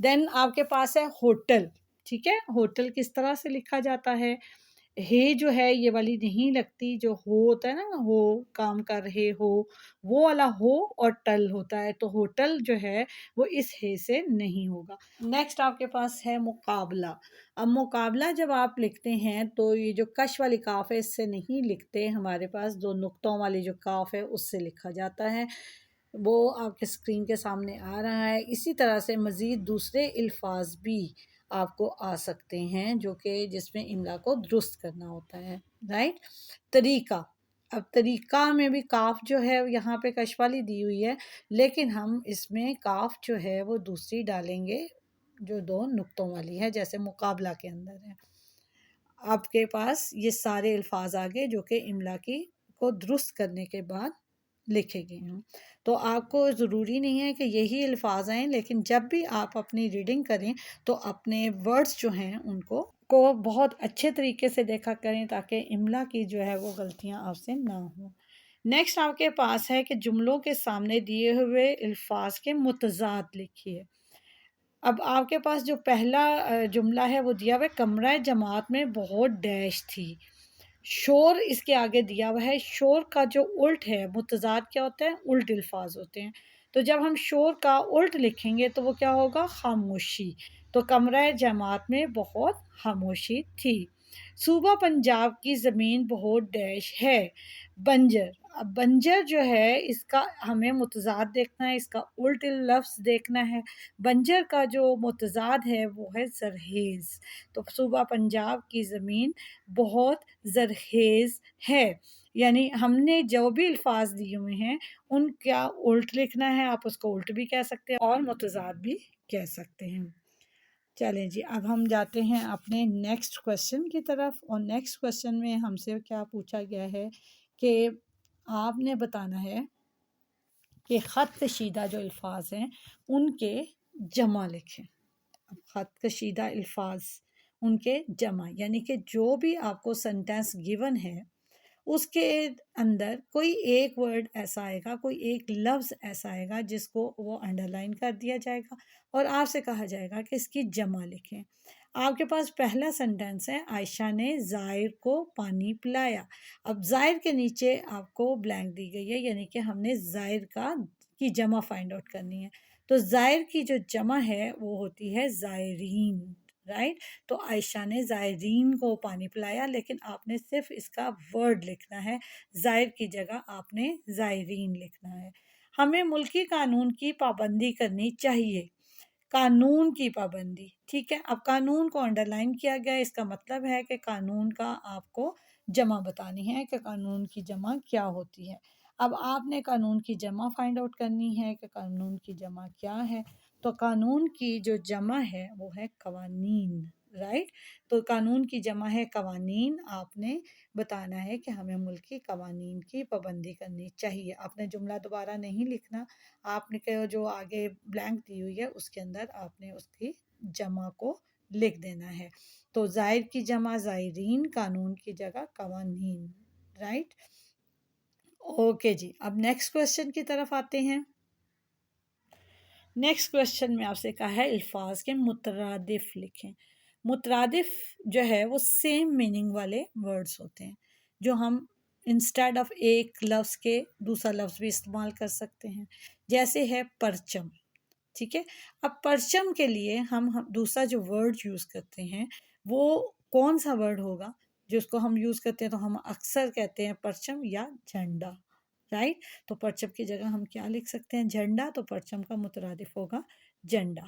دین آپ کے پاس ہے ہوٹل. ٹھیک ہے، ہوٹل کس طرح سے لکھا جاتا ہے؟ ہے جو ہے یہ والی نہیں لگتی، جو ہو ہوتا ہے نا، ہو کام کر رہے ہو، وہ والا ہو اور ٹل ہوتا ہے، تو ہوٹل جو ہے وہ اس ہے سے نہیں ہوگا. نیکسٹ آپ کے پاس ہے مقابلہ. اب مقابلہ جب آپ لکھتے ہیں تو یہ جو کش والی کاف ہے اس سے نہیں لکھتے، ہمارے پاس دو نقطوں والی جو کاف ہے اس سے لکھا جاتا ہے. وہ آپ کے اسکرین کے سامنے آ رہا ہے. اسی طرح سے مزید دوسرے الفاظ بھی آپ کو آ سکتے ہیں جو کہ جس میں املا کو درست کرنا ہوتا ہے. رائٹ. طریقہ. اب طریقہ میں بھی کاف جو ہے یہاں پہ کش والی دی ہوئی ہے، لیکن ہم اس میں کاف جو ہے وہ دوسری ڈالیں گے جو دو نقطوں والی ہے، جیسے مقابلہ کے اندر ہے. آپ کے پاس یہ سارے الفاظ آگے جو کہ املا کی کو درست کرنے کے بعد لکھے گئے ہیں. تو آپ کو ضروری نہیں ہے کہ یہی الفاظ آئیں، لیکن جب بھی آپ اپنی ریڈنگ کریں تو اپنے ورڈز جو ہیں ان کو بہت اچھے طریقے سے دیکھا کریں تاکہ املا کی جو ہے وہ غلطیاں آپ سے نہ ہوں. نیکسٹ آپ کے پاس ہے کہ جملوں کے سامنے دیے ہوئے الفاظ کے متضاد لکھیے. اب آپ کے پاس جو پہلا جملہ ہے وہ دیا ہوا ہے، کمرہ جماعت میں بہت ڈیش تھی. شور اس کے آگے دیا ہوا ہے. شور کا جو الٹ ہے، متضاد کیا ہوتا ہے؟ الٹ الفاظ ہوتے ہیں. تو جب ہم شور کا الٹ لکھیں گے تو وہ کیا ہوگا؟ خاموشی. تو کمرہ جماعت میں بہت خاموشی تھی. صوبہ پنجاب کی زمین بہت ڈیش ہے، بنجر. اب بنجر جو ہے اس کا ہمیں متضاد دیکھنا ہے، اس کا الٹ لفظ دیکھنا ہے. بنجر کا جو متضاد ہے وہ ہے زرخیز. تو صوبہ پنجاب کی زمین بہت زرخیز ہے. یعنی ہم نے جو بھی الفاظ دیے ہوئے ہیں ان کا الٹ لکھنا ہے. آپ اس کو الٹ بھی کہہ سکتے ہیں اور متضاد بھی کہہ سکتے ہیں. چلیں جی، اب ہم جاتے ہیں اپنے نیکسٹ کوشچن کی طرف. اور نیکسٹ کوشچن میں ہم سے کیا پوچھا گیا ہے کہ آپ نے بتانا ہے کہ خط کشیدہ جو الفاظ ہیں ان کے جمع لکھیں. اب خط کشیدہ الفاظ ان کے جمع، یعنی کہ جو بھی آپ کو سنٹینس گیون ہے اس کے اندر کوئی ایک ورڈ ایسا آئے گا، کوئی ایک لفظ ایسا آئے گا جس کو وہ انڈر لائن کر دیا جائے گا اور آپ سے کہا جائے گا کہ اس کی جمع لکھیں. آپ کے پاس پہلا سنٹینس ہے، عائشہ نے زائر کو پانی پلایا. اب زائر کے نیچے آپ کو بلینک دی گئی ہے، یعنی کہ ہم نے زائر کی جمع فائنڈ آؤٹ کرنی ہے. تو زائر کی جو جمع ہے وہ ہوتی ہے زائرین. رائٹ. تو عائشہ نے زائرین کو پانی پلایا، لیکن آپ نے صرف اس کا ورڈ لکھنا ہے، زائر کی جگہ آپ نے زائرین لکھنا ہے. ہمیں ملکی قانون کی پابندی کرنی چاہیے. قانون کی پابندی. ٹھیک ہے. اب قانون کو انڈر لائن کیا گیا، اس کا مطلب ہے کہ قانون کا آپ کو جمع بتانی ہے کہ قانون کی جمع کیا ہوتی ہے. اب آپ نے قانون کی جمع فائنڈ آؤٹ کرنی ہے کہ قانون کی جمع کیا ہے. تو قانون کی جو جمع ہے وہ ہے قوانین. رائٹ. تو قانون کی جمع ہے قوانین. آپ نے بتانا ہے کہ ہمیں ملکی قوانین کی پابندی کرنی چاہیے. آپ نے جملہ دوبارہ نہیں لکھنا، آپ نے جو آگے بلینک دی ہوئی ہے اس کے اندر آپ نے اس کی جمع کو لکھ دینا ہے. تو زائر کی جمع زائرین، قانون کی جگہ قوانین. رائٹ. اوکے جی، اب نیکسٹ کوشچن کی طرف آتے ہیں. نیکسٹ کوشچن میں آپ سے کہا ہے الفاظ کے مترادف لکھیں. مترادف جو ہے وہ سیم میننگ والے ورڈز ہوتے ہیں جو ہم انسٹیڈ آف ایک لفظ کے دوسرا لفظ بھی استعمال کر سکتے ہیں. جیسے ہے پرچم. ٹھیک ہے. اب پرچم کے لیے ہم دوسرا جو ورڈ یوز کرتے ہیں وہ کون سا ورڈ ہوگا جس کو ہم یوز کرتے ہیں؟ تو ہم اکثر کہتے ہیں پرچم یا جھنڈا. رائٹ. تو پرچم کی جگہ ہم کیا لکھ سکتے ہیں؟ جھنڈا. تو پرچم کا مترادف ہوگا جھنڈا.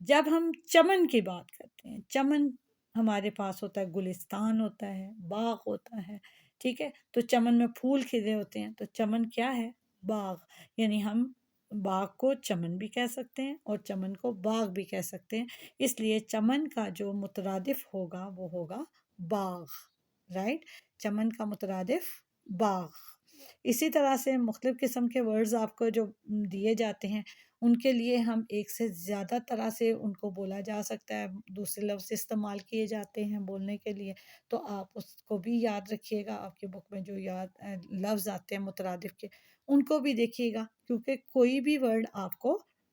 جب ہم چمن کی بات کرتے ہیں، چمن ہمارے پاس ہوتا ہے، گلستان ہوتا ہے، باغ ہوتا ہے. ٹھیک ہے. تو چمن میں پھول کھلے ہوتے ہیں، تو چمن کیا ہے؟ باغ. یعنی ہم باغ کو چمن بھی کہہ سکتے ہیں اور چمن کو باغ بھی کہہ سکتے ہیں. اس لیے چمن کا جو مترادف ہوگا وہ ہوگا باغ. رائٹ. چمن کا مترادف باغ. اسی طرح سے مختلف قسم کے ورڈز آپ کو جو دیے جاتے ہیں ان کے لیے ہم ایک سے زیادہ طرح سے ان کو بولا جا سکتا ہے، دوسرے لفظ استعمال کیے جاتے ہیں بولنے کے لیے. تو آپ اس کو بھی یاد رکھیے گا. آپ کے بک میں جو لفظ آتے ہیں مترادف کے ان کو بھی دیکھیے گا، کیونکہ کوئی بھی ورڈ آپ کو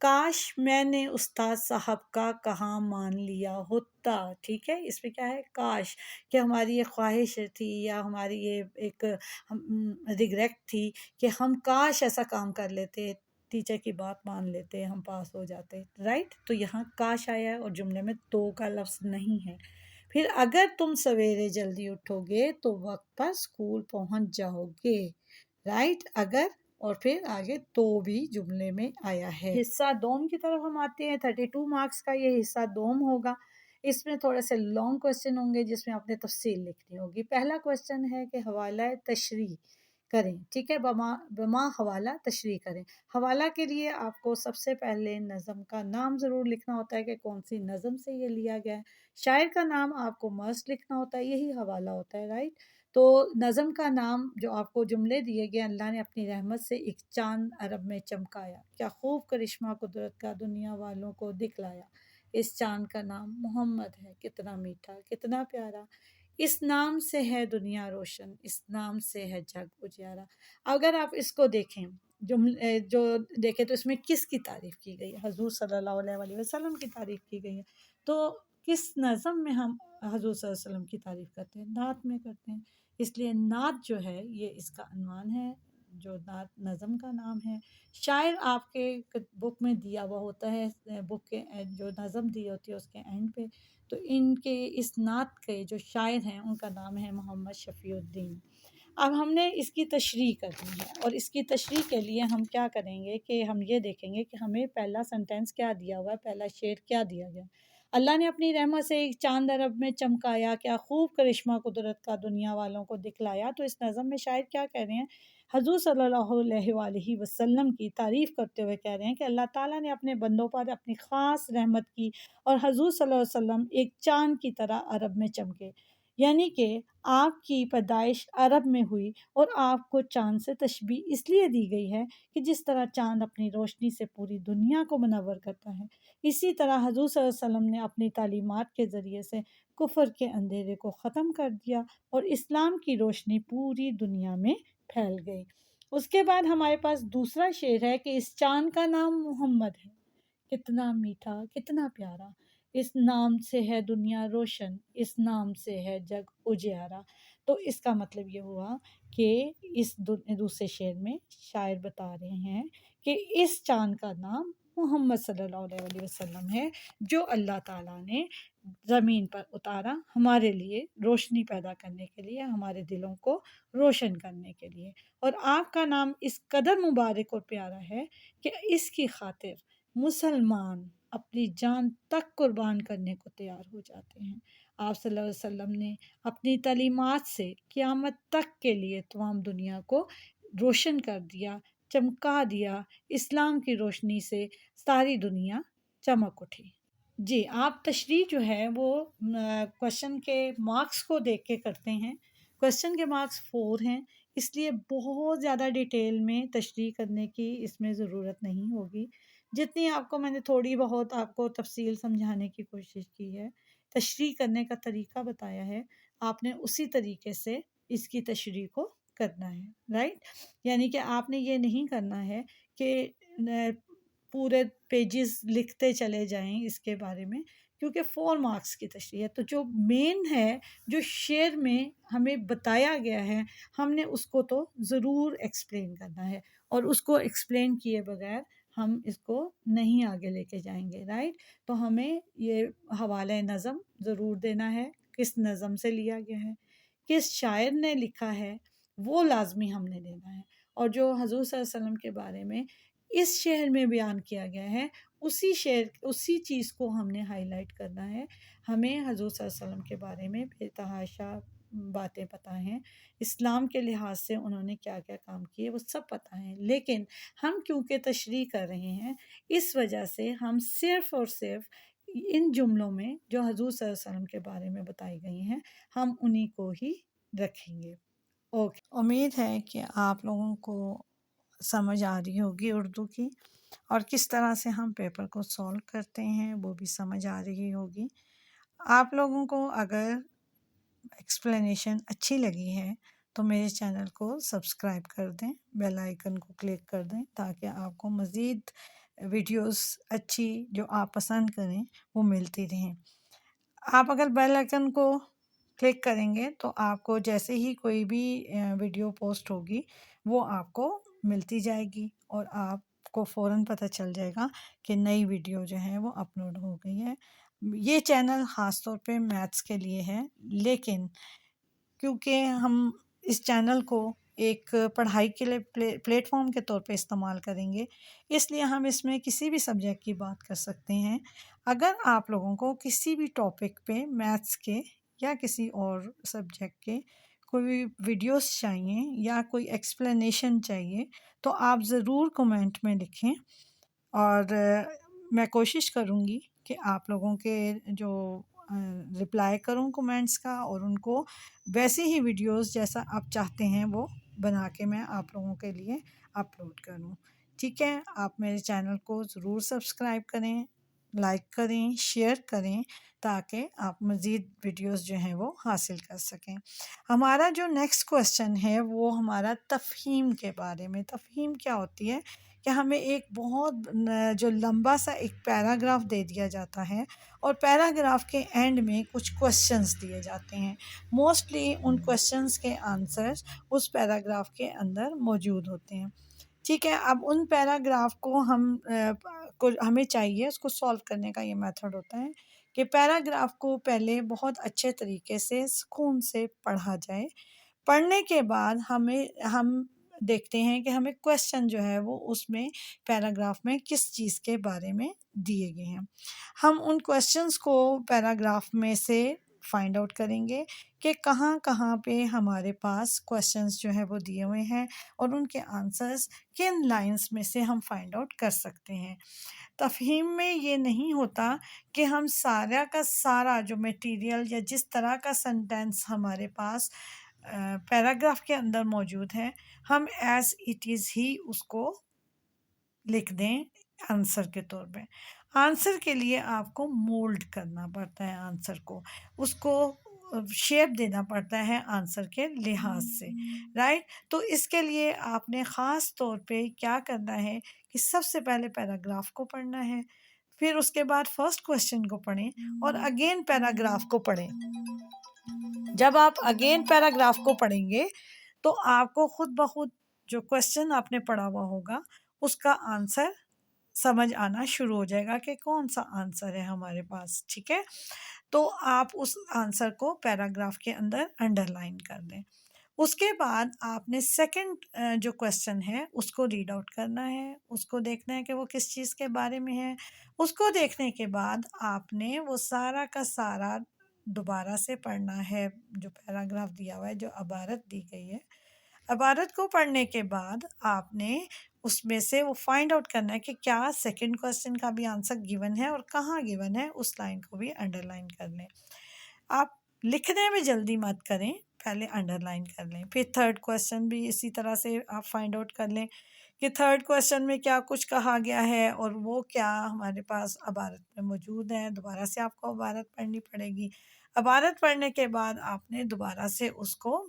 کاش میں نے استاد صاحب کا کہاں مان لیا ہوتا. ٹھیک ہے، اس میں کیا ہے؟ کاش، کہ ہماری یہ خواہش تھی یا ہماری یہ ایک ریگریٹ تھی کہ ہم کاش ایسا کام کر لیتے، ٹیچر کی بات مان لیتے، ہم پاس ہو جاتے. رائٹ، تو یہاں کاش آیا ہے اور جملے میں تو کا لفظ نہیں ہے. پھر اگر تم سویرے جلدی اٹھو گے تو وقت پر اسکول پہنچ جاؤ گے. رائٹ، اگر، اور پھر آگے تو بھی جملے میں آیا ہے. حصہ دوم کی طرف ہم آتے ہیں. 32 مارکس کا یہ حصہ دوم ہوگا. اس میں تھوڑے سے لانگ کوشچن ہوں گے جس میں آپ نے تفصیل لکھنی ہوگی. پہلا کوشچن ہے کہ حوالہ تشریح کریں. ٹھیک ہے، بما حوالہ تشریح کریں. حوالہ کے لیے آپ کو سب سے پہلے نظم کا نام ضرور لکھنا ہوتا ہے کہ کون سی نظم سے یہ لیا گیا ہے. شاعر کا نام آپ کو مسٹ لکھنا ہوتا ہے، یہی حوالہ ہوتا ہے. رائٹ، تو نظم کا نام جو آپ کو جملے دیے گئے، اللہ نے اپنی رحمت سے ایک چاند عرب میں چمکایا، کیا خوب کرشمہ قدرت کا دنیا والوں کو دکھلایا. اس چاند کا نام محمد ہے، کتنا میٹھا کتنا پیارا. اس نام سے ہے دنیا روشن، اس نام سے ہے جگ اجیارا. اگر آپ اس کو دیکھیں، جو دیکھیں تو اس میں کس کی تعریف کی گئی ہے؟ حضور صلی اللہ علیہ وآلہ وسلم کی تعریف کی گئی ہے. تو کس نظم میں ہم حضور صلی اللہ علیہ وسلم کی تعریف کرتے ہیں؟ نعت میں کرتے ہیں. اس لیے نعت جو ہے یہ اس کا عنوان ہے، جو نعت نظم کا نام ہے. شاعر آپ کے بک میں دیا ہوا ہوتا ہے، بک کے جو نظم دی ہوتی ہے اس کے اینڈ پہ. تو ان کے اس نعت کے جو شاعر ہیں ان کا نام ہے محمد شفیع الدین. اب ہم نے اس کی تشریح کرنی ہے، اور اس کی تشریح کے لیے ہم کیا کریں گے کہ ہم یہ دیکھیں گے کہ ہمیں پہلا سنٹینس کیا دیا ہوا ہے، پہلا شعر کیا دیا گیا. اللہ نے اپنی رحمت سے ایک چاند عرب میں چمکایا، کیا خوب کرشمہ قدرت کا دنیا والوں کو دکھلایا. تو اس نظم میں شاعر کیا کہہ رہے ہیں؟ حضور صلی اللہ علیہ وآلہ وسلم کی تعریف کرتے ہوئے کہہ رہے ہیں کہ اللہ تعالیٰ نے اپنے بندوں پر اپنی خاص رحمت کی اور حضور صلی اللہ علیہ وسلم ایک چاند کی طرح عرب میں چمکے. یعنی کہ آپ کی پیدائش عرب میں ہوئی اور آپ کو چاند سے تشبیہ اس لیے دی گئی ہے کہ جس طرح چاند اپنی روشنی سے پوری دنیا کو منور کرتا ہے، اسی طرح حضور صلی اللہ علیہ وسلم نے اپنی تعلیمات کے ذریعے سے کفر کے اندھیرے کو ختم کر دیا اور اسلام کی روشنی پوری دنیا میں پھیل گئی. اس کے بعد ہمارے پاس دوسرا شعر ہے کہ اس چاند کا نام محمد ہے، کتنا میٹھا کتنا پیارا. اس نام سے ہے دنیا روشن، اس نام سے ہے جگ اجیارا. تو اس کا مطلب یہ ہوا کہ اس دوسرے شعر میں شاعر بتا رہے ہیں کہ اس چاند کا نام محمد صلی اللہ علیہ وسلم ہے، جو اللہ تعالیٰ نے زمین پر اتارا ہمارے لیے روشنی پیدا کرنے کے لیے، ہمارے دلوں کو روشن کرنے کے لیے. اور آپ کا نام اس قدر مبارک اور پیارا ہے کہ اس کی خاطر مسلمان اپنی جان تک قربان کرنے کو تیار ہو جاتے ہیں. آپ صلی اللہ علیہ وسلم نے اپنی تعلیمات سے قیامت تک کے لیے تمام دنیا کو روشن کر دیا، چمکا دیا. اسلام کی روشنی سے ساری دنیا چمک اٹھی. جی، آپ تشریح جو ہے وہ کوشچن کے مارکس کو دیکھ کے کرتے ہیں. کوشچن کے مارکس 4 ہیں، اس لیے بہت زیادہ ڈیٹیل میں تشریح کرنے کی اس میں ضرورت نہیں ہوگی. جتنی آپ کو میں نے تھوڑی بہت آپ کو تفصیل سمجھانے کی کوشش کی ہے، تشریح کرنے کا طریقہ بتایا ہے، آپ نے اسی طریقے سے اس کی تشریح کو کرنا ہے. رائٹ، یعنی کہ آپ نے یہ نہیں کرنا ہے کہ پورے پیجز لکھتے چلے جائیں اس کے بارے میں، کیونکہ 4 مارکس کی تشریح ہے. تو جو مین ہے، جو شعر میں ہمیں بتایا گیا ہے، ہم نے اس کو تو ضرور ایکسپلین کرنا ہے، اور اس کو ایکسپلین کیے بغیر ہم اس کو نہیں آگے لے کے جائیں گے. رائٹ، تو ہمیں یہ حوالہ نظم ضرور دینا ہے، کس نظم سے لیا گیا ہے، کس شاعر نے لکھا ہے، وہ لازمی ہم نے دینا ہے. اور جو حضور صلی اللہ علیہ وسلم کے بارے میں اس شعر میں بیان کیا گیا ہے، اسی چیز کو ہم نے ہائی لائٹ کرنا ہے. ہمیں حضور صلی اللہ علیہ وسلم کے بارے میں بے تحاشا باتیں پتہ ہیں، اسلام کے لحاظ سے انہوں نے کیا کیا کام کیے وہ سب پتہ ہیں، لیکن ہم کیونکہ تشریح کر رہے ہیں، اس وجہ سے ہم صرف اور صرف ان جملوں میں جو حضور صلی اللہ علیہ وسلم کے بارے میں بتائی گئی ہیں ہم انہی کو ہی رکھیں گے. اوکے، امید ہے کہ آپ لوگوں کو سمجھ آ رہی ہوگی اردو کی، اور کس طرح سے ہم پیپر کو سولو کرتے ہیں وہ بھی سمجھ آ رہی ہوگی. آپ لوگوں کو اگر ایکسپلینیشن اچھی لگی ہے تو میرے چینل کو سبسکرائب کر دیں، بیل آئیکن کو کلک کر دیں تاکہ آپ کو مزید ویڈیوز اچھی جو آپ پسند کریں وہ ملتی رہیں۔ آپ اگر بیل آئکن کو کلک کریں گے تو آپ کو جیسے ہی کوئی بھی ویڈیو پوسٹ ہوگی وہ آپ کو ملتی جائے گی، اور آپ کو فوراً پتہ چل جائے گا کہ نئی ویڈیو جو ہے وہ اپلوڈ ہو گئی ہے۔ یہ چینل خاص طور پہ میتھس کے لیے ہے، لیکن کیونکہ ہم اس چینل کو ایک پڑھائی کے لیے پلیٹ فارم کے طور پہ استعمال کریں گے، اس لیے ہم اس میں کسی بھی سبجیکٹ کی بات کر سکتے ہیں۔ اگر آپ لوگوں کو کسی بھی ٹاپک پہ میتھس کے یا کسی اور سبجیکٹ کے کوئی ویڈیوز چاہیے یا کوئی ایکسپلینیشن چاہیے تو آپ ضرور کومنٹ میں لکھیں، اور میں کوشش کروں گی کہ آپ لوگوں کے جو رپلائی کروں کومنٹس کا، اور ان کو ویسے ہی ویڈیوز جیسا آپ چاہتے ہیں وہ بنا کے میں آپ لوگوں کے لیے اپلوڈ کروں۔ ٹھیک ہے، آپ میرے چینل کو ضرور سبسکرائب کریں، لائک کریں، شیئر کریں، تاکہ آپ مزید ویڈیوز جو ہیں وہ حاصل کر سکیں۔ ہمارا جو نیکسٹ کویسچن ہے وہ ہمارا تفہیم کے بارے میں۔ تفہیم کیا ہوتی ہے کہ ہمیں ایک بہت جو لمبا سا ایک پیراگراف دے دیا جاتا ہے، اور پیراگراف کے اینڈ میں کچھ کویسچنز دیے جاتے ہیں۔ موسٹلی ان کویسچنز کے آنسرز اس پیراگراف کے اندر موجود ہوتے ہیں۔ ٹھیک ہے، اب ان پیراگراف کو ہمیں چاہیے اس کو سولو کرنے کا یہ میتھڈ ہوتا ہے کہ پیراگراف کو پہلے بہت اچھے طریقے سے سکون سے پڑھا جائے۔ پڑھنے کے بعد ہم دیکھتے ہیں کہ ہمیں کویسچن جو ہے وہ اس میں پیراگراف میں کس چیز کے بارے میں دیے گئے ہیں۔ ہم ان کویسچنس کو پیراگراف میں سے فائنڈ آؤٹ کریں گے کہ کہاں کہاں پہ ہمارے پاس کویسچنس جو ہے وہ دیے ہوئے ہیں، اور ان کے آنسرس کن لائنس میں سے ہم فائنڈ آؤٹ کر سکتے ہیں۔ تفہیم میں یہ نہیں ہوتا کہ ہم سارا کا سارا جو میٹیریل یا جس طرح کا سنٹینس ہمارے پاس پیراگراف کے اندر موجود ہے، ہم ایز اٹ از ہی اس کو لکھ دیں آنسر کے طور پہ۔ آنسر کے لیے آپ کو مولڈ کرنا پڑتا ہے، آنسر کو اس کو شیپ دینا پڑتا ہے آنسر کے لحاظ سے، رائٹ؟ تو اس کے لیے آپ نے خاص طور پہ کیا کرنا ہے کہ سب سے پہلے پیراگراف کو پڑھنا ہے، پھر اس کے بعد فرسٹ کویسچن کو پڑھیں، اور اگین پیراگراف کو پڑھیں۔ جب آپ اگین پیراگراف کو پڑھیں گے تو آپ کو خود بخود جو کویسچن آپ نے پڑھا ہوا ہوگا اس کا آنسر سمجھ آنا شروع ہو جائے گا کہ کون سا آنسر ہے ہمارے پاس۔ ٹھیک ہے، تو آپ اس آنسر کو پیراگراف کے اندر انڈر لائن کر دیں۔ اس کے بعد آپ نے سیکنڈ جو کویسچن ہے اس کو ریڈ آؤٹ کرنا ہے، اس کو دیکھنا ہے کہ وہ کس چیز کے بارے میں ہے۔ اس کو دیکھنے کے بعد آپ نے وہ سارا کا سارا دوبارہ سے پڑھنا ہے، جو پیراگراف دیا ہوا ہے، جو عبارت دی گئی ہے۔ عبارت کو پڑھنے کے بعد آپ نے اس میں سے وہ فائنڈ آؤٹ کرنا ہے کہ کیا سیکنڈ کویسچن کا بھی آنسر گیون ہے، اور کہاں گیون ہے، اس لائن کو بھی انڈر لائن کر لیں۔ آپ لکھنے میں جلدی مت کریں، پہلے انڈر لائن کر لیں۔ پھر تھرڈ کویسچن بھی اسی طرح سے آپ فائنڈ آؤٹ کر لیں کہ تھرڈ کویسچن میں کیا کچھ کہا گیا ہے، اور وہ کیا ہمارے پاس عبارت میں موجود ہے۔ دوبارہ سے آپ کو عبارت پڑھنی پڑے گی۔ عبارت پڑھنے کے بعد آپ نے دوبارہ سے اس کو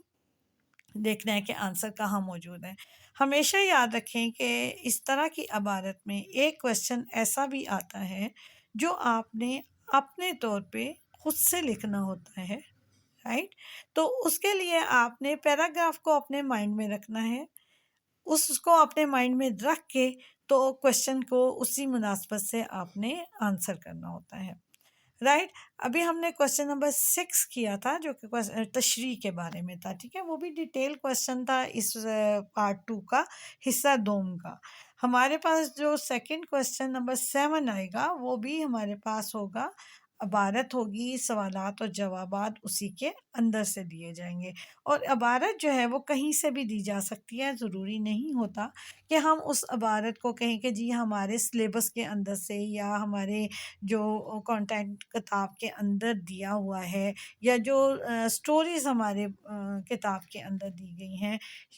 دیکھنا ہے کہ آنسر کہاں موجود ہے۔ ہمیشہ یاد رکھیں کہ اس طرح کی عبارت میں ایک کویسچن ایسا بھی آتا ہے جو آپ نے اپنے طور پہ خود سے لکھنا ہوتا ہے، رائٹ؟ تو اس کے لیے آپ نے پیراگراف کو اپنے مائنڈ میں رکھنا ہے، اس کو اپنے مائنڈ میں رکھ کے تو کویسچن کو اسی مناسبت سے آپ نے آنسر کرنا ہوتا ہے، رائٹ؟ ابھی ہم نے کویسچن نمبر 6 کیا تھا جو کہ تشریح کے بارے میں تھا، ٹھیک ہے؟ وہ بھی ڈیٹیل کویسچن تھا اس پارٹ 2 کا، حصہ دوم کا۔ ہمارے پاس جو سیکنڈ کویسچن نمبر 7 آئے گا وہ بھی ہمارے پاس ہوگا، عبارت ہوگی، سوالات اور جوابات اسی کے اندر سے دیے جائیں گے۔ اور عبارت جو ہے وہ کہیں سے بھی دی جا سکتی ہے، ضروری نہیں ہوتا کہ ہم اس عبارت کو کہیں کہ جی ہمارے سلیبس کے اندر سے یا ہمارے جو کانٹینٹ کتاب کے اندر دیا ہوا ہے یا جو سٹوریز ہمارے کتاب کے اندر دی گئی ہیں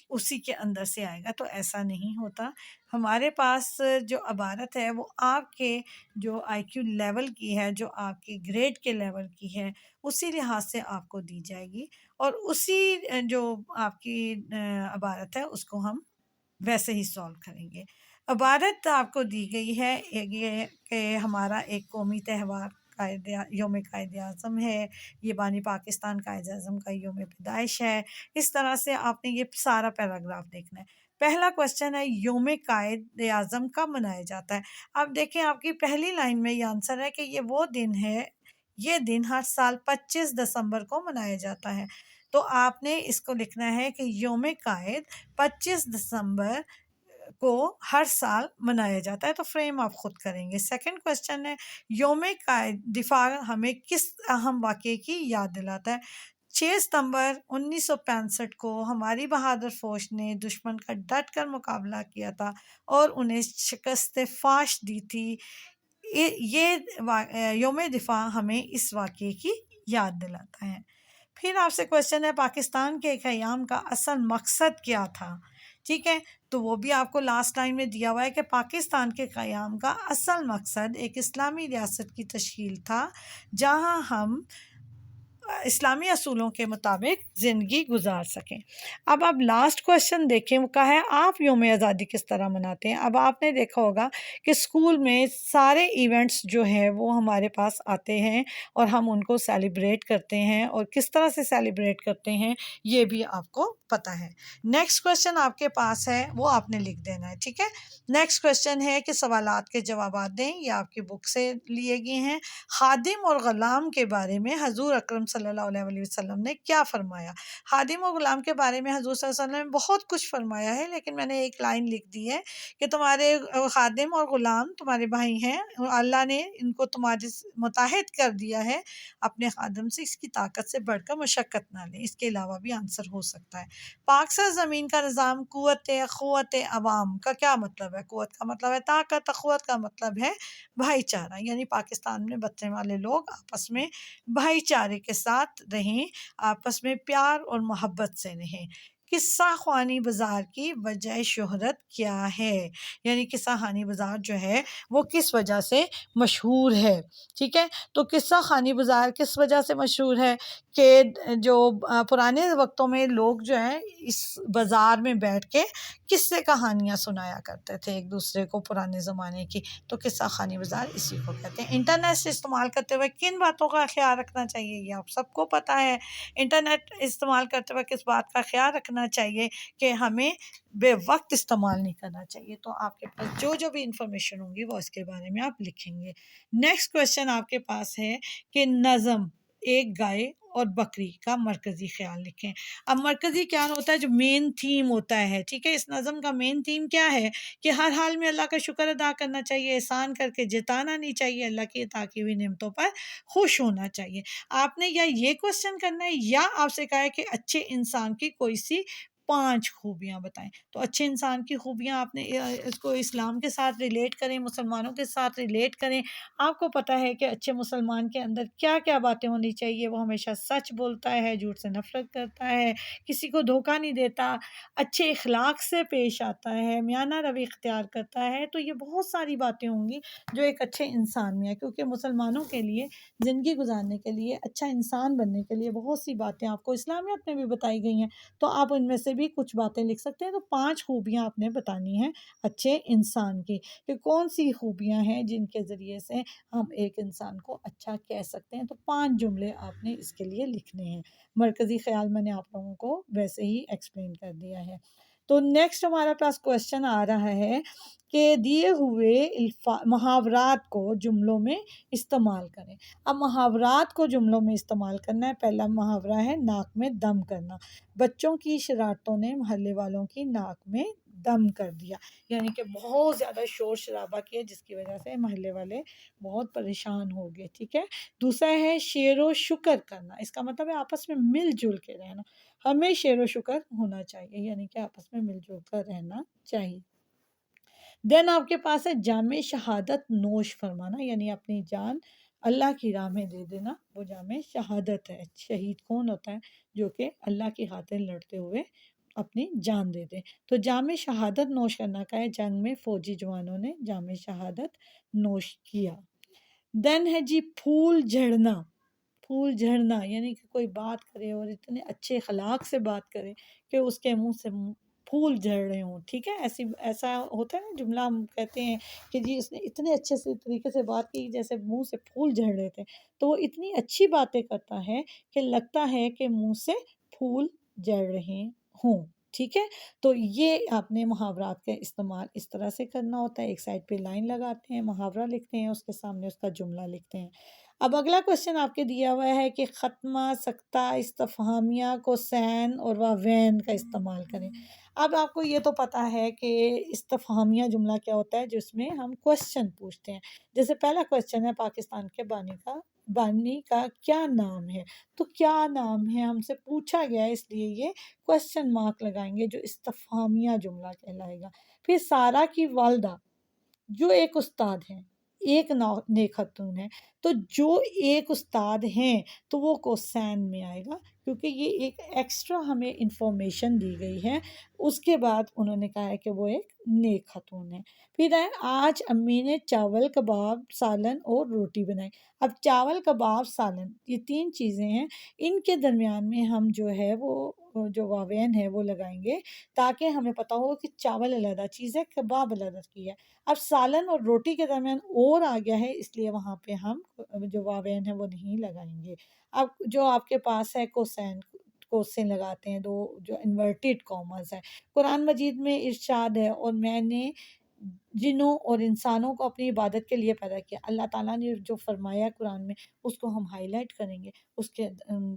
اسی کے اندر سے آئے گا، تو ایسا نہیں ہوتا۔ ہمارے پاس جو عبارت ہے وہ آپ کے جو آئی کیو لیول کی ہے، جو آپ کے گریڈ کے لیول کی ہے، اسی لحاظ سے آپ کو دی جائے گی، اور اسی جو آپ کی عبارت ہے اس کو ہم ویسے ہی سولو کریں گے۔ عبارت آپ کو دی گئی ہے یہ کہ ہمارا ایک قومی تہوار یوم قائد اعظم ہے، یہ بانی پاکستان قائد اعظم کا یوم پیدائش ہے۔ اس طرح سے آپ نے یہ سارا پیراگراف دیکھنا ہے۔ پہلا کوشچن ہے یوم قائد اعظم کب منایا جاتا ہے؟ اب دیکھیں آپ کی پہلی لائن میں یہ آنسر ہے کہ یہ وہ دن ہے، یہ دن ہر سال 25 دسمبر کو منایا جاتا ہے۔ تو آپ نے اس کو لکھنا ہے کہ یوم قائد 25 دسمبر کو ہر سال منایا جاتا ہے، تو فریم آپ خود کریں گے۔ سیکنڈ کوشچن ہے یوم قائد دفاع ہمیں کس اہم واقعے کی یاد دلاتا ہے؟ 6 ستمبر 1965 کو ہماری بہادر فوج نے دشمن کا ڈٹ کر مقابلہ کیا تھا اور انہیں شکست فاش دی تھی۔ یہ یوم دفاع ہمیں اس واقعے کی یاد دلاتا ہے۔ پھر آپ سے کوشچن ہے پاکستان کے قیام کا اصل مقصد کیا تھا؟ ٹھیک ہے، تو وہ بھی آپ کو لاسٹ لائن میں دیا ہوا ہے کہ پاکستان کے قیام کا اصل مقصد ایک اسلامی ریاست کی تشکیل تھا جہاں ہم اسلامی اصولوں کے مطابق زندگی گزار سکیں۔ اب آپ لاسٹ کوشچن دیکھیں، وہ کہا ہے آپ یوم آزادی کس طرح مناتے ہیں؟ اب آپ نے دیکھا ہوگا کہ اسکول میں سارے ایونٹس جو ہیں وہ ہمارے پاس آتے ہیں اور ہم ان کو سیلیبریٹ کرتے ہیں، اور کس طرح سے سیلیبریٹ کرتے ہیں یہ بھی آپ کو پتہ ہے۔ نیکسٹ کوشچن آپ کے پاس ہے، وہ آپ نے لکھ دینا ہے، ٹھیک ہے۔ نیکسٹ کوشچن ہے کہ سوالات کے جوابات دیں، یہ آپ کی بک سے لیے گئے ہیں۔ خادم اور غلام کے بارے میں حضور اکرم صلی اللہ علیہ وسلم نے کیا فرمایا؟ خادم اور غلام کے بارے میں حضور صلی اللہ علیہ وسلم نے بہت کچھ فرمایا ہے، لیکن میں نے ایک لائن لکھ دی ہے کہ تمہارے خادم اور غلام تمہارے بھائی ہیں، اللہ نے ان کو تمہارے متحد کر دیا ہے اپنے خادم سے، اس کی طاقت سے بڑھ کر مشقت نہ لیں۔ اس کے علاوہ بھی آنسر ہو سکتا ہے۔ پاک سر زمین کا نظام قوت عوام کا کیا مطلب ہے؟ قوت کا مطلب ہے طاقت، قوت کا مطلب ہے بھائی چارہ، یعنی پاکستان میں بسنے والے لوگ آپس میں بھائی چارے کے ساتھ رہیں، آپس میں پیار اور محبت سے رہیں۔ قصہ خوانی بازار کی وجہ شہرت کیا ہے؟ یعنی قصہ خوانی بازار جو ہے وہ کس وجہ سے مشہور ہے؟ ٹھیک ہے، تو قصہ خوانی بازار کس وجہ سے مشہور ہے کہ جو پرانے وقتوں میں لوگ جو ہیں اس بازار میں بیٹھ کے قصے کہانیاں سنایا کرتے تھے ایک دوسرے کو پرانے زمانے کی، تو قصہ خوانی بازار اسی کو کہتے ہیں۔ انٹرنیٹ سے استعمال کرتے ہوئے کن باتوں کا خیال رکھنا چاہیے؟ یہ آپ سب کو پتہ ہے۔ انٹرنیٹ استعمال کرتے ہوئے کس بات کا خیال رکھنا چاہیے کہ ہمیں بے وقت استعمال نہیں کرنا چاہیے۔ تو آپ کے پاس جو بھی انفارمیشن ہوگی وہ اس کے بارے میں آپ لکھیں گے۔ نیکسٹ کوشچن آپ کے پاس ہے کہ نظم ایک گائے اور بکری کا مرکزی خیال لکھیں۔ اب مرکزی خیال ہوتا ہے جو مین تھیم ہوتا ہے، ٹھیک ہے۔ اس نظم کا مین تھیم کیا ہے کہ ہر حال میں اللہ کا شکر ادا کرنا چاہیے، احسان کر کے جتانا نہیں چاہیے، اللہ کی عطا کی ہوئی نعمتوں پر خوش ہونا چاہیے۔ آپ نے یا یہ کوشچن کرنا ہے یا آپ سے کہا ہے کہ اچھے انسان کی کوئی سی 5 خوبیاں بتائیں۔ تو اچھے انسان کی خوبیاں آپ نے اس کو اسلام کے ساتھ ریلیٹ کریں، مسلمانوں کے ساتھ ریلیٹ کریں۔ آپ کو پتہ ہے کہ اچھے مسلمان کے اندر کیا کیا باتیں ہونی چاہیے، وہ ہمیشہ سچ بولتا ہے، جھوٹ سے نفرت کرتا ہے، کسی کو دھوکہ نہیں دیتا، اچھے اخلاق سے پیش آتا ہے، میانہ روی اختیار کرتا ہے۔ تو یہ بہت ساری باتیں ہوں گی جو ایک اچھے انسان میں ہے، کیونکہ مسلمانوں کے لیے زندگی گزارنے کے لیے، اچھا انسان بننے کے لیے بہت سی باتیں آپ کو اسلامیات میں بھی بتائی گئی ہیں، تو آپ ان میں سے بھی کچھ باتیں لکھ سکتے ہیں۔ تو 5 خوبیاں آپ نے بتانی ہیں اچھے انسان کی، کہ کون سی خوبیاں ہیں جن کے ذریعے سے ہم ایک انسان کو اچھا کہہ سکتے ہیں۔ تو 5 جملے آپ نے اس کے لیے لکھنے ہیں۔ مرکزی خیال میں نے آپ لوگوں کو ویسے ہی ایکسپلین کر دیا ہے۔ تو نیکسٹ ہمارے پاس کوشچن آ رہا ہے کہ دیے ہوئے محاورات کو جملوں میں استعمال کریں۔ اب محاورات کو جملوں میں استعمال کرنا ہے۔ پہلا محاورہ ہے ناک میں دم کرنا۔ بچوں کی شرارتوں نے محلے والوں کی ناک میں دم کر دیا، یعنی کہ بہت زیادہ شور شرابہ کیا جس کی وجہ سے محلے والے بہت پریشان ہو گئے، ٹھیک ہے۔ دوسرا ہے شیر و شکر کرنا، اس کا مطلب ہے آپس میں مل جل کے رہنا، ہمیں شیر و شکر ہونا چاہیے، یعنی کہ آپس میں مل جل کر رہنا چاہیے۔ دین آپ کے پاس ہے جامع شہادت نوش فرمانا، یعنی اپنی جان اللہ کی راہ میں دے دینا، وہ جامع شہادت ہے۔ شہید کون ہوتا ہے؟ جو کہ اللہ کی خاطر لڑتے ہوئے اپنی جان دے دے۔ تو جامع شہادت نوش کرنا کا ہے، جنگ میں فوجی جوانوں نے جامع شہادت نوش کیا۔ دین ہے جی پھول جھڑنا۔ پھول جھڑنا یعنی کہ کوئی بات کرے اور اتنے اچھے اخلاق سے بات کرے کہ اس کے منہ سے پھول جھڑ رہے ہوں، ٹھیک ہے، ایسا ہوتا ہے نا جملہ، ہم کہتے ہیں کہ جی اس نے اتنے اچھے سے طریقے سے بات کی جیسے منہ سے پھول جھڑ رہے تھے، تو وہ اتنی اچھی باتیں کرتا ہے کہ لگتا ہے کہ منہ سے پھول جھڑ رہے ہوں، ٹھیک ہے۔ تو یہ آپ نے محاورات کا استعمال اس طرح سے کرنا ہوتا ہے، ایک سائڈ پہ لائن لگاتے ہیں، محاورہ لکھتے ہیں، اس کے سامنے اس کا جملہ لکھتے ہیں۔ اب اگلا کوشچن آپ کے دیا ہوا ہے کہ ختمہ سکتہ استفہامیہ کو سین اور واوین کا استعمال کریں۔ اب آپ کو یہ تو پتا ہے کہ استفہامیہ جملہ کیا ہوتا ہے، جس میں ہم کوشچن پوچھتے ہیں۔ جیسے پہلا کوشچن ہے پاکستان کے بانی کا کیا نام ہے، تو کیا نام ہے ہم سے پوچھا گیا ہے، اس لیے یہ کوشچن مارک لگائیں گے جو استفہامیہ جملہ کہلائے گا۔ پھر سارہ کی والدہ جو ایک استاد ہیں، ایک نیک خاتون ہے، تو جو ایک استاد ہیں تو وہ کوسین میں آئے گا، کیونکہ یہ ایک ایکسٹرا ہمیں انفارمیشن دی گئی ہے۔ اس کے بعد انہوں نے کہا ہے کہ وہ ایک نیک خاتون ہے۔ پھر ہے آج امی نے چاول کباب سالن اور روٹی بنائی۔ اب چاول کباب سالن یہ تین چیزیں ہیں، ان کے درمیان میں ہم جو ہے وہ جو واوین ہے وہ لگائیں گے تاکہ ہمیں پتا ہو کہ چاول علیحدہ چیز ہے، کباب علیحدہ کی ہے۔ اب سالن اور روٹی کے درمیان اور آ گیا ہے، اس لیے وہاں پہ ہم جو واوین ہے وہ نہیں لگائیں گے۔ اب جو آپ کے پاس ہے کوسین لگاتے ہیں، دو جو انورٹڈ کاماز ہے۔ قرآن مجید میں ارشاد ہے اور میں نے جنوں اور انسانوں کو اپنی عبادت کے لیے پیدا کیا۔ اللہ تعالیٰ نے جو فرمایا قرآن میں اس کو ہم ہائی لائٹ کریں گے، اس کے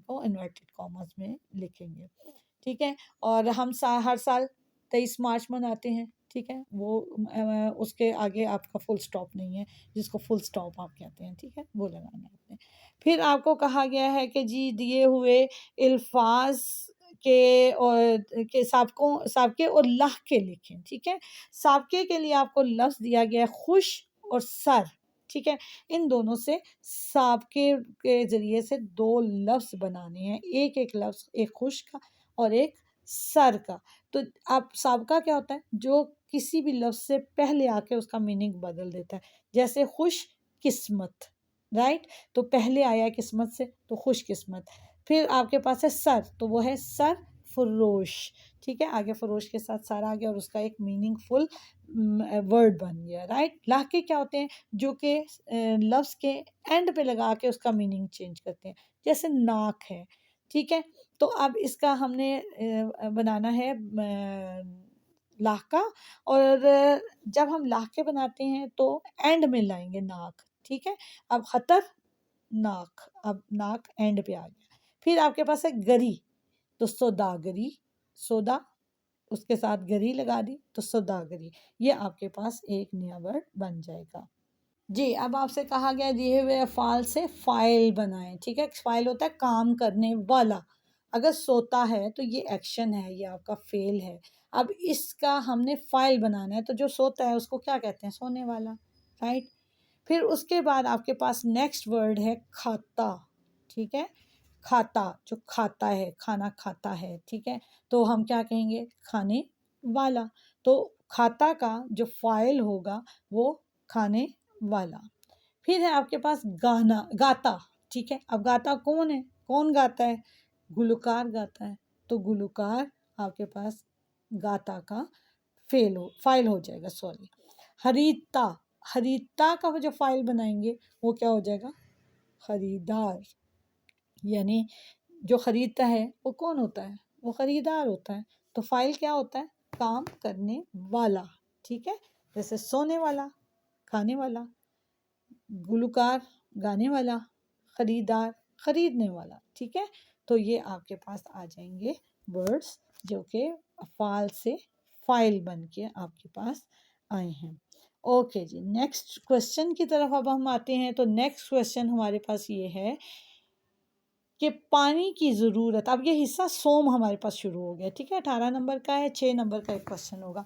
کو انورٹڈ کاماز میں لکھیں گے، ٹھیک ہے۔ اور ہم ہر سال 23 مارچ مناتے ہیں، ٹھیک ہے، وہ اس کے آگے آپ کا فل سٹاپ نہیں ہے، جس کو فل سٹاپ آپ کہتے ہیں، ٹھیک ہے، وہ لگانا ہے آپ نے۔ پھر آپ کو کہا گیا ہے کہ جی دیے ہوئے الفاظ کے سابقے اور لاحقے لکھیں، ٹھیک ہے۔ سابقے کے لیے آپ کو لفظ دیا گیا ہے خوش اور سر، ٹھیک ہے۔ ان دونوں سے سابقے کے ذریعے سے دو لفظ بنانے ہیں، ایک لفظ، ایک خوش کا اور ایک سر کا۔ تو اب سابقہ کیا ہوتا ہے، جو کسی بھی لفظ سے پہلے آ کے اس کا میننگ بدل دیتا ہے، جیسے خوش قسمت، رائٹ، تو پہلے آیا ہے قسمت سے تو خوش قسمت۔ پھر آپ کے پاس ہے سر، تو وہ ہے سر فروش، ٹھیک ہے، آگے فروش کے ساتھ سر آ گیا اور اس کا ایک میننگ فل ورڈ بن گیا، رائٹ۔ لاحقے کیا ہوتے ہیں، جو کہ لفظ کے اینڈ پہ لگا کے اس کا میننگ چینج کرتے ہیں، جیسے ناک ہے، ٹھیک ہے۔ تو اب اس کا ہم نے بنانا ہے لاحقہ، اور جب ہم لاحقے بناتے ہیں تو اینڈ میں لائیں گے ناک، ٹھیک ہے۔ اب خطر ناک، اب ناک اینڈ پہ آ گیا۔ پھر آپ کے پاس ہے گری، تو سوداگری، سودا اس کے ساتھ گری لگا دی تو سوداگری، یہ آپ کے پاس ایک نیا ورڈ بن جائے گا۔ جی اب آپ سے کہا گیا دیے ہوئے افعال سے فاعل بنائیں، ٹھیک ہے۔ فاعل ہوتا ہے کام کرنے والا، اگر سوتا ہے تو یہ ایکشن ہے، یہ آپ کا فعل ہے۔ اب اس کا ہم نے فاعل بنانا ہے، تو جو سوتا ہے اس کو کیا کہتے ہیں، سونے والا، رائٹ۔ پھر اس کے بعد آپ کے پاس نیکسٹ ورڈ ہے کھاتا، ٹھیک ہے، کھاتا جو کھاتا ہے، کھانا کھاتا ہے، ٹھیک ہے، تو ہم کیا کہیں گے، کھانے والا۔ تو کھاتا کا جو فاعل ہوگا وہ کھانے والا۔ پھر ہے آپ کے پاس گاتا، ٹھیک ہے۔ اب گاتا کون ہے، کون گاتا ہے، گلوکار گاتا ہے، تو گلوکار آپ کے پاس گاتا کا فاعل ہو جائے گا، سوری۔ خریدتا، خریدتا کا جو فاعل بنائیں گے وہ کیا ہو جائے گا، خریدار، یعنی جو خریدتا ہے وہ کون ہوتا ہے، وہ خریدار ہوتا ہے، تو فاعل کیا ہوتا ہے، کام کرنے والا، ٹھیک ہے۔ جیسے سونے والا، کھانے والا، گلوکار گانے والا، خریدار خریدنے والا، ٹھیک ہے۔ تو یہ آپ کے پاس آ جائیں گے ورڈز جو کہ افعال سے فاعل بن کے آپ کے پاس آئے ہیں۔ اوکے جی، نیکسٹ کوشچن کی طرف اب ہم آتے ہیں۔ تو نیکسٹ کوشچن ہمارے پاس یہ ہے کہ پانی کی ضرورت، اب یہ حصہ سوم ہمارے پاس شروع ہو گیا، ٹھیک ہے، 18 نمبر کا ہے، 6 نمبر کا ایک کوشچن ہوگا۔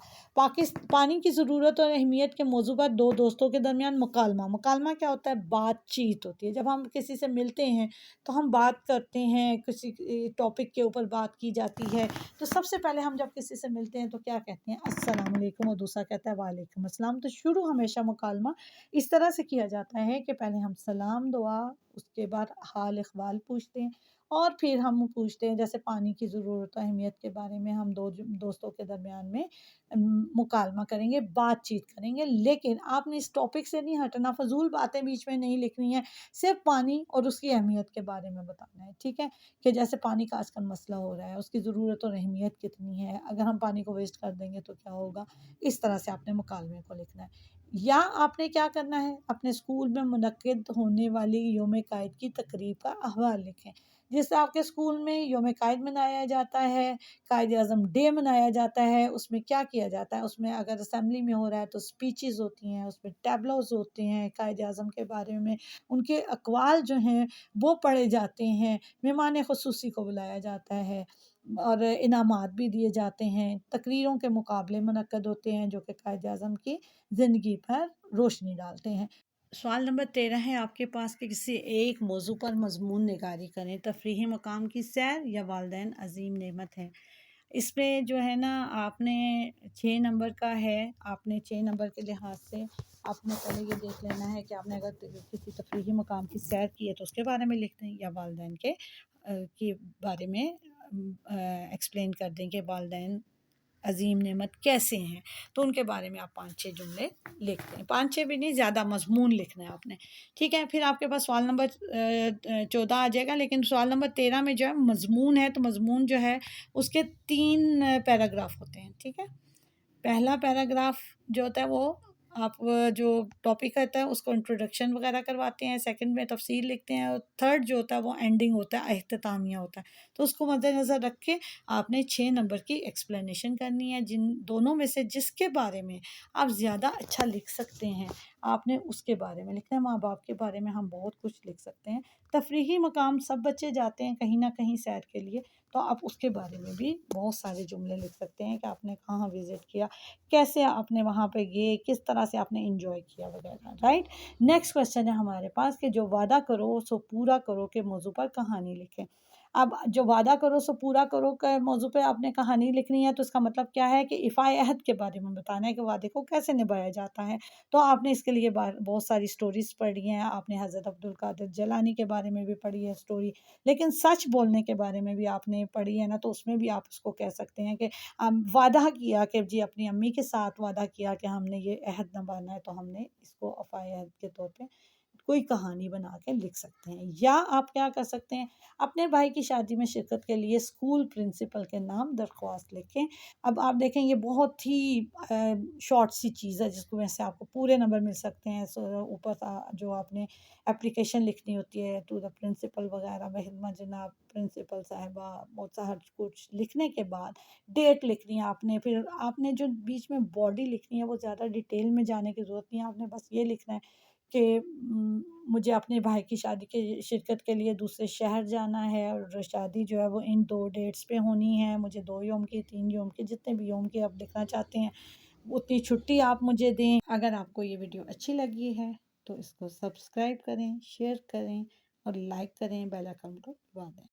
پانی کی ضرورت اور اہمیت کے موضوع پر دو دوستوں کے درمیان مکالمہ۔ مکالمہ کیا ہوتا ہے، بات چیت ہوتی ہے، جب ہم کسی سے ملتے ہیں تو ہم بات کرتے ہیں، کسی ٹاپک کے اوپر بات کی جاتی ہے۔ تو سب سے پہلے ہم جب کسی سے ملتے ہیں تو کیا کہتے ہیں، السلام علیکم، اور دوسرا کہتا ہے وعلیکم السلام۔ تو شروع ہمیشہ مکالمہ اس طرح سے کیا جاتا ہے کہ پہلے ہم سلام دعا، اس کے بعد حال احوال پوچھتے ہیں، اور پھر ہم پوچھتے ہیں جیسے پانی کی ضرورت و اہمیت کے بارے میں ہم دوستوں کے درمیان میں مکالمہ کریں گے، بات چیت کریں گے، لیکن آپ نے اس ٹاپک سے نہیں ہٹنا، فضول باتیں بیچ میں نہیں لکھنی ہیں، صرف پانی اور اس کی اہمیت کے بارے میں بتانا ہے، ٹھیک ہے؟ کہ جیسے پانی کا آج کل مسئلہ ہو رہا ہے، اس کی ضرورت اور اہمیت کتنی ہے، اگر ہم پانی کو ویسٹ کر دیں گے تو کیا ہوگا، اس طرح سے آپ نے مکالمے کو لکھنا ہے۔ یا آپ نے کیا کرنا ہے، اپنے اسکول میں منعقد ہونے والی یوم قائد کی تقریب کا احوال لکھیں، جس سے آپ کے اسکول میں یوم قائد منایا جاتا ہے، قائد اعظم ڈے منایا جاتا ہے، اس میں کیا کیا جاتا ہے، اس میں اگر اسمبلی میں ہو رہا ہے تو اسپیچز ہوتی ہیں، اس میں ٹیبلوز ہوتے ہیں قائد اعظم کے بارے میں، ان کے اقوال جو ہیں وہ پڑھے جاتے ہیں، مہمان خصوصی کو بلایا جاتا ہے اور انعامات بھی دیے جاتے ہیں، تقریروں کے مقابلے منعقد ہوتے ہیں جو کہ قائد اعظم کی زندگی پر روشنی ڈالتے ہیں۔ سوال نمبر 13 ہے آپ کے پاس کہ کسی ایک موضوع پر مضمون نگاری کریں، تفریحی مقام کی سیر یا والدین عظیم نعمت ہے۔ اس میں جو ہے نا آپ نے 6 نمبر کا ہے، آپ نے 6 نمبر کے لحاظ سے آپ نے پہلے یہ دیکھ لینا ہے کہ آپ نے اگر کسی تفریحی مقام کی سیر کی ہے تو اس کے بارے میں لکھ دیں، یا والدین کے بارے میں ایکسپلین کر دیں کہ والدین عظیم نعمت کیسے ہیں، تو ان کے بارے میں آپ 5-6 جملے لکھتے ہیں، 5-6 بھی نہیں، زیادہ مضمون لکھنا ہے آپ نے، ٹھیک ہے؟ پھر آپ کے پاس سوال نمبر 14 آ جائے گا، لیکن سوال نمبر 13 میں جو ہے مضمون ہے، تو مضمون جو ہے اس کے 3 پیراگراف ہوتے ہیں، ٹھیک ہے؟ پہلا پیراگراف جو ہوتا ہے وہ آپ جو ٹاپک ہوتا ہے اس کو انٹروڈکشن وغیرہ کرواتے ہیں، سیکنڈ میں تفصیل لکھتے ہیں، اور تھرڈ جو ہوتا ہے وہ اینڈنگ ہوتا ہے، اختتامیہ ہوتا ہے، تو اس کو مد نظر رکھ کے آپ نے 6 نمبر کی ایکسپلینیشن کرنی ہے، جن دونوں میں سے جس کے بارے میں آپ زیادہ اچھا لکھ سکتے ہیں آپ نے اس کے بارے میں لکھنا ہے۔ ماں باپ کے بارے میں ہم بہت کچھ لکھ سکتے ہیں، تفریحی مقام سب بچے جاتے ہیں کہیں نہ کہیں سیر کے لیے، تو آپ اس کے بارے میں بھی بہت سارے جملے لکھ سکتے ہیں کہ آپ نے کہاں وزٹ کیا، کیسے آپ نے وہاں پہ گئے، کس طرح سے آپ نے انجوائے کیا وغیرہ، رائٹ؟ نیکسٹ کوشچن ہے ہمارے پاس کہ جو وعدہ کرو سو پورا کرو کے موضوع پر کہانی لکھیں۔ اب جو وعدہ کرو سو پورا کرو کے موضوع پہ آپ نے کہانی لکھنی ہے، تو اس کا مطلب کیا ہے کہ ایفائے عہد کے بارے میں بتانا ہے کہ وعدے کو کیسے نبھایا جاتا ہے، تو آپ نے اس کے لیے بہت ساری سٹوریز پڑھی ہیں، آپ نے حضرت عبد القادر جیلانی کے بارے میں بھی پڑھی ہے سٹوری، لیکن سچ بولنے کے بارے میں بھی آپ نے پڑھی ہے نا، تو اس میں بھی آپ اس کو کہہ سکتے ہیں کہ وعدہ کیا کہ جی اپنی امی کے ساتھ وعدہ کیا کہ ہم نے یہ عہد نبھانا ہے، تو ہم نے اس کو وفائے عہد کے طور پہ کوئی کہانی بنا کے لکھ سکتے ہیں۔ یا آپ کیا کر سکتے ہیں، اپنے بھائی کی شادی میں شرکت کے لیے اسکول پرنسپل کے نام درخواست لکھیں۔ اب آپ دیکھیں یہ بہت ہی شارٹ سی چیز ہے جس کو میں سے آپ کو پورے نمبر مل سکتے ہیں، اوپر جو آپ نے اپلیکیشن لکھنی ہوتی ہے ٹو دا پرنسپل وغیرہ، بہنما جناب پرنسپل صاحبہ، بہت سا ہر کچھ لکھنے کے بعد ڈیٹ لکھنی ہے آپ نے، پھر آپ نے جو بیچ میں باڈی لکھنی ہے وہ زیادہ ڈیٹیل میں جانے کی ضرورت نہیں ہے، آپ نے بس یہ لکھنا ہے کہ مجھے اپنے بھائی کی شادی کے شرکت کے لیے دوسرے شہر جانا ہے، اور شادی جو ہے وہ ان 2 ڈیٹس پہ ہونی ہے، مجھے 2 یوم کی، 3 یوم کی، جتنے بھی یوم کی آپ لکھنا چاہتے ہیں اتنی چھٹی آپ مجھے دیں۔ اگر آپ کو یہ ویڈیو اچھی لگی ہے تو اس کو سبسکرائب کریں، شیئر کریں اور لائک کریں، بیل آئیکن کو دبا دیں۔